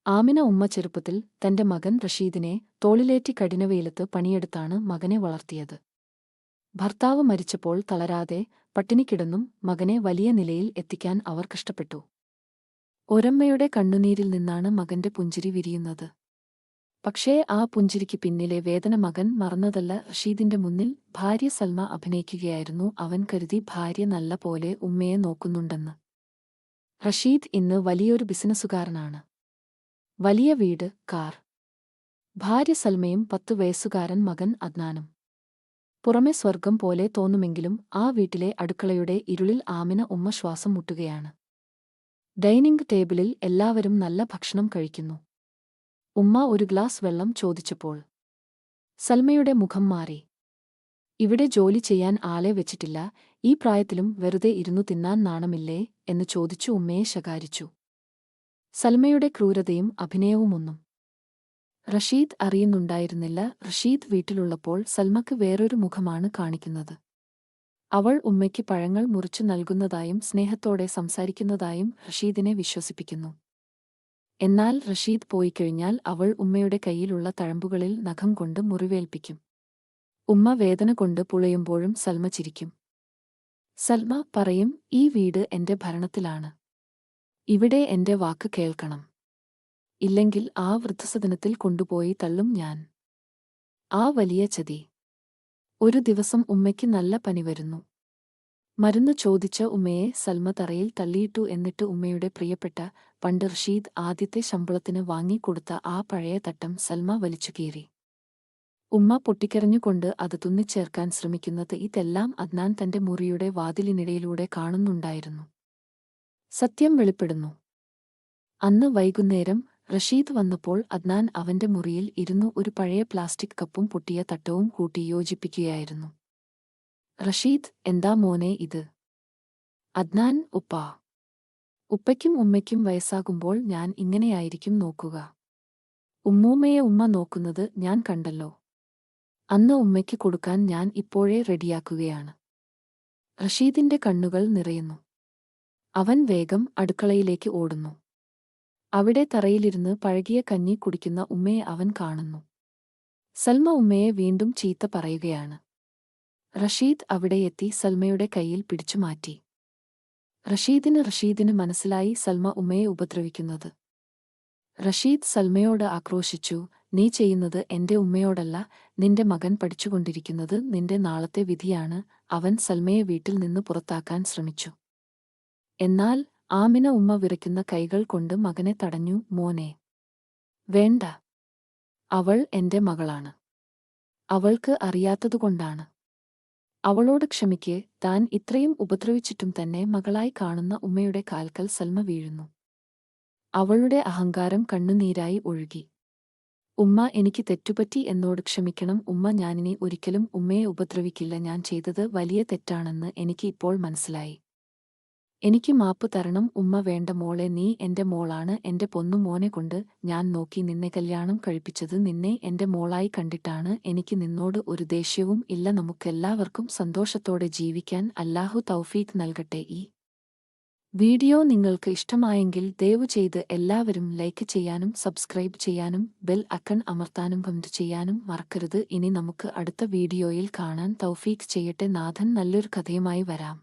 ആമിന ഉമ്മ ചെറുപ്പത്തിൽ തന്റെ മകൻ റഷീദിനെ തോളിലേറ്റി കഠിനവെയിലത്ത് പണിയെടുത്താണ് മകനെ വളർത്തിയത്. ഭർത്താവ് മരിച്ചപ്പോൾ തളരാതെ പട്ടിണിക്കിടന്നും മകനെ വലിയ നിലയിൽ എത്തിക്കാൻ അവർ കഷ്ടപ്പെട്ടു. ഒരമ്മയുടെ കണ്ണുനീരിൽ നിന്നാണ് മകന്റെ പുഞ്ചിരി വിരിയുന്നത്. പക്ഷേ ആ പുഞ്ചിരിക്ക് പിന്നിലെ വേദന മകൻ മറന്നതല്ല. റഷീദിന്റെ മുന്നിൽ ഭാര്യ സൽമ അഭിനയിക്കുകയായിരുന്നു. അവൻ കരുതി ഭാര്യ നല്ല പോലെ ഉമ്മയെ നോക്കുന്നുണ്ടെന്ന്. റഷീദ് ഇന്ന് വലിയൊരു ബിസിനസ്സുകാരനാണ്. വലിയ വീട്, കാർ. ഭാര്യ സൽമയും 10 വയസ്സുകാരൻ മകൻ അദ്നാനും. പുറമെ സ്വർഗം പോലെ തോന്നുമെങ്കിലും ആ വീട്ടിലെ അടുക്കളയുടെ ഇരുളിൽ ആമിന ഉമ്മ ശ്വാസം മുട്ടുകയാണ്. ഡൈനിംഗ് ടേബിളിൽ എല്ലാവരും നല്ല ഭക്ഷണം കഴിക്കുന്നു. ഉമ്മ ഒരു ഗ്ലാസ് വെള്ളം ചോദിച്ചപ്പോൾ സൽമയുടെ മുഖം മാറി. ഇവിടെ ജോലി ചെയ്യാൻ ആളെ വെച്ചിട്ടില്ല, ഈ പ്രായത്തിലും വെറുതെ ഇരുന്നു തിന്നാൻ നാണമില്ലേ എന്ന് ചോദിച്ചു ഉമ്മയെ ശകാരിച്ചു. സൽമയുടെ ക്രൂരതയും അഭിനയവുമൊന്നും റഷീദ് അറിയുന്നുണ്ടായിരുന്നില്ല. റഷീദ് വീട്ടിലുള്ളപ്പോൾ സൽമക്ക് വേറൊരു മുഖമാണ് കാണിക്കുന്നത്. അവൾ ഉമ്മയ്ക്ക് പഴങ്ങൾ മുറിച്ചു നൽകുന്നതായും സ്നേഹത്തോടെ സംസാരിക്കുന്നതായും റഷീദിനെ വിശ്വസിപ്പിക്കുന്നു. എന്നാൽ റഷീദ് പോയിക്കഴിഞ്ഞാൽ അവൾ ഉമ്മയുടെ കൈയിലുള്ള തഴമ്പുകളിൽ നഖം കൊണ്ട് മുറിവേൽപ്പിക്കും. ഉമ്മ വേദന കൊണ്ട് പുളയുമ്പോഴും സൽമ ചിരിക്കും. സൽമ പറയും, ഈ വീട് എന്റെ ഭരണത്തിലാണ്. ഇവിടെ എന്റെ വാക്ക് കേൾക്കണം. ഇല്ലെങ്കിൽ ആ വൃദ്ധസദനത്തിൽ കൊണ്ടുപോയി തള്ളും ഞാൻ. ആ വലിയ ചതി. ഒരു ദിവസം ഉമ്മയ്ക്ക് നല്ല പനി വരുന്നു. മരുന്ന് ചോദിച്ച ഉമ്മയെ സൽമ തറയിൽ തള്ളിയിട്ടു. എന്നിട്ട് ഉമ്മയുടെ പ്രിയപ്പെട്ട, പണ്ട് റഷീദ് ആദ്യത്തെ ശമ്പളത്തിന് വാങ്ങിക്കൊടുത്ത ആ പഴയ തട്ടം സൽമ വലിച്ചുകീറി. ഉമ്മ പൊട്ടിക്കരഞ്ഞുകൊണ്ട് അത് തുന്നിച്ചേർക്കാൻ ശ്രമിക്കുന്നത് ഇതെല്ലാം അദ്നാൻ തന്റെ മുറിയുടെ വാതിലിനിടയിലൂടെ കാണുന്നുണ്ടായിരുന്നു. സത്യം വെളിപ്പെടുന്നു. അന്ന് വൈകുന്നേരം റഷീദ് വന്നപ്പോൾ അദ്നാൻ അവന്റെ മുറിയിൽ ഇരുന്നു ഒരു പഴയ പ്ലാസ്റ്റിക് കപ്പും പൊട്ടിയ തട്ടവും കൂട്ടി യോജിപ്പിക്കുകയായിരുന്നു. റഷീദ്, എന്താ മോനെ ഇത്? അദ്നാൻ, ഉപ്പാ. ഉപ്പയ്ക്കും ഉമ്മയ്ക്കും വയസ്സാകുമ്പോൾ ഞാൻ ഇങ്ങനെയായിരിക്കും നോക്കുക. ഉമ്മൂമ്മയെ ഉമ്മ നോക്കുന്നത് ഞാൻ കണ്ടല്ലോ. അന്ന് ഉമ്മയ്ക്ക് കൊടുക്കാൻ ഞാൻ ഇപ്പോഴേ റെഡിയാക്കുകയാണ്. റഷീദിന്റെ കണ്ണുകൾ നിറയുന്നു. അവൻ വേഗം അടുക്കളയിലേക്ക് ഓടുന്നു. അവിടെ തറയിലിരുന്ന് പഴകിയ കഞ്ഞി കുടിക്കുന്ന ഉമ്മയെ അവൻ കാണുന്നു. സൽമ ഉമ്മയെ വീണ്ടും ചീത്ത പറയുകയാണ്. റഷീദ് അവിടെയെത്തി സൽമയുടെ കൈയിൽ പിടിച്ചു മാറ്റി. റഷീദിന് മനസ്സിലായി സൽമ ഉമ്മയെ ഉപദ്രവിക്കുന്നത്. റഷീദ് സൽമയോട് ആക്രോശിച്ചു, നീ ചെയ്യുന്നത് എന്റെ ഉമ്മയോടല്ല, നിന്റെ മകൻ പഠിച്ചുകൊണ്ടിരിക്കുന്നത് നിന്റെ നാളത്തെ വിധിയാണ്. അവൻ സൽമയെ വീട്ടിൽ നിന്ന് പുറത്താക്കാൻ ശ്രമിച്ചു. എന്നാൽ ആമിന ഉമ്മ വിറയ്ക്കുന്ന കൈകൾ കൊണ്ട് മകനെ തടഞ്ഞു. മോനെ, വേണ്ട. അവൾ എന്റെ മകളാണ്. അവൾക്ക് അറിയാത്തതുകൊണ്ടാണ്. അവളോട് ക്ഷമിക്ക്. താൻ ഇത്രയും ഉപദ്രവിച്ചിട്ടും തന്നെ മകളായി കാണുന്ന ഉമ്മയുടെ കാൽക്കൽ സൽമ വീഴുന്നു. അവളുടെ അഹങ്കാരം കണ്ണുനീരായി ഒഴുകി. ഉമ്മ, എനിക്ക് തെറ്റുപറ്റി, എന്നോട് ക്ഷമിക്കണം ഉമ്മ. ഞാനിനി ഒരിക്കലും ഉമ്മയെ ഉപദ്രവിക്കില്ല. ഞാൻ ചെയ്തത് വലിയ തെറ്റാണെന്ന് എനിക്ക് ഇപ്പോൾ മനസ്സിലായി. എനിക്ക് മാപ്പ് തരണം ഉമ്മ. വേണ്ട മോളെ, നീ എന്റെ മോളാണ്. എന്റെ പൊന്നു മോനെ കൊണ്ട് ഞാൻ നോക്കി നിന്നെ കല്യാണം കഴിപ്പിച്ചത് നിന്നെ എന്റെ മോളായി കണ്ടിട്ടാണ്. എനിക്ക് നിന്നോട് ഒരു ദേഷ്യവും ഇല്ല. നമുക്കെല്ലാവർക്കും സന്തോഷത്തോടെ ജീവിക്കാൻ അല്ലാഹു തൗഫീഖ് നൽകട്ടെ. ഈ വീഡിയോ നിങ്ങൾക്ക് ഇഷ്ടമായെങ്കിൽ ദയവുചെയ്ത് എല്ലാവരും ലൈക്ക് ചെയ്യാനും സബ്സ്ക്രൈബ് ചെയ്യാനും ബെൽ ഐക്കൺ അമർത്താനും കമന്റ് ചെയ്യാനും മറക്കരുത്. ഇനി നമുക്ക് അടുത്ത വീഡിയോയിൽ കാണാൻ തൗഫീഖ് ചെയ്യട്ടെ. നാഥൻ നല്ലൊരു കഥയുമായി വരാം.